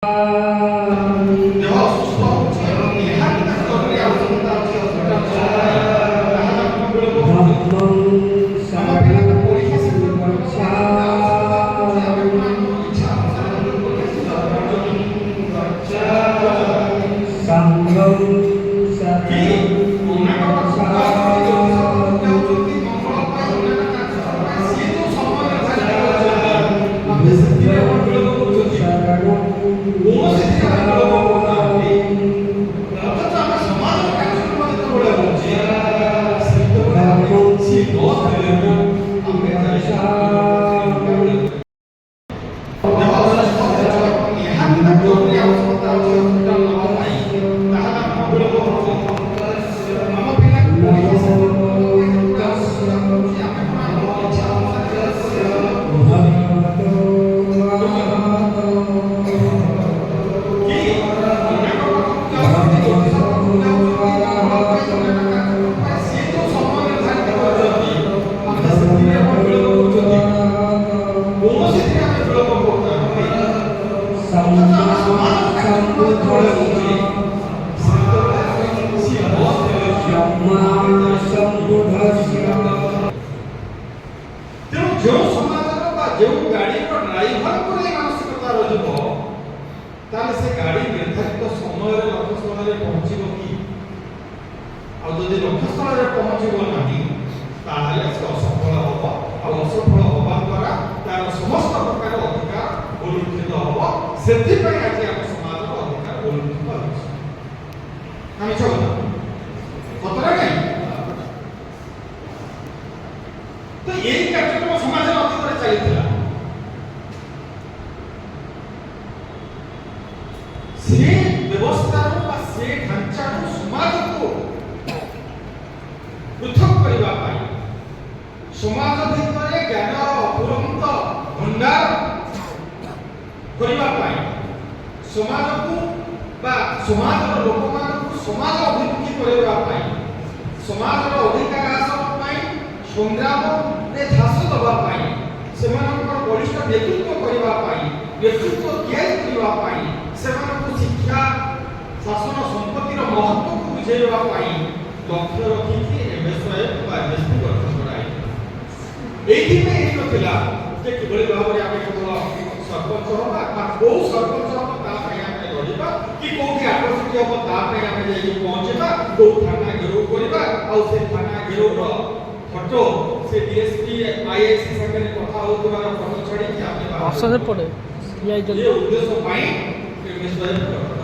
ଦେହ ଅସୁସ୍ଥ ହେଉଛି ଏବଂ ନିହାତି ତାଙ୍କ ଜରୁରୀ ଆବଶ୍ୟକତା ଅଛି ପରୀକ୍ଷା ସେଣ୍ଟର ଇଚ୍ଛା जो समाजर बा जो गाड़ी को ड्राइवर को ले मानसिकता रहिब ताले से गाड़ी निर्धारित समय रे लक्ष्य स्थल रे पहुंचीबो की आ जदि लक्ष्य स्थल रे पहुंचीबो नाही ताले से असफल होबो आ असफल होबा द्वारा तार समस्त प्रकार अधिकार उल्लंघित होबो सेति पय आज हम समाजर अधिकार उल्लंघित होछि हम चलो खतरा नहीं तो यही कार्यक्रम समाज अतीत चली से व्यवस्था से ढांचा समाज को पृथक करने समाज भितर ज्ञान अफुरंत भंडार करने समाज को समाज लोक मान समाज अभिमुखी करने समाज अधिकार हासिल संग्राम झास दबा से वरिष्ठ नेतृत्व करने नेतृत्व तैयारी करने शिक्षा शासन संपत्तिर महत्व को बुझाई लक्ष्य रखिकी एमएसवाईएफ एमएसपी गठन कराई नाला जे किभली भाव में आम केवल सरपंच हवा कौ सरपंच हम लड़वा कि कौटी आकर्षित हम ताकि पहुंचा कौ थाना घेराव करवा से थाना घेराव फोटो से डीएसपी आईएएस संगे कथा होतबार फोटो छाड़ी कि आपने पड़े ये उद्देश्य पाई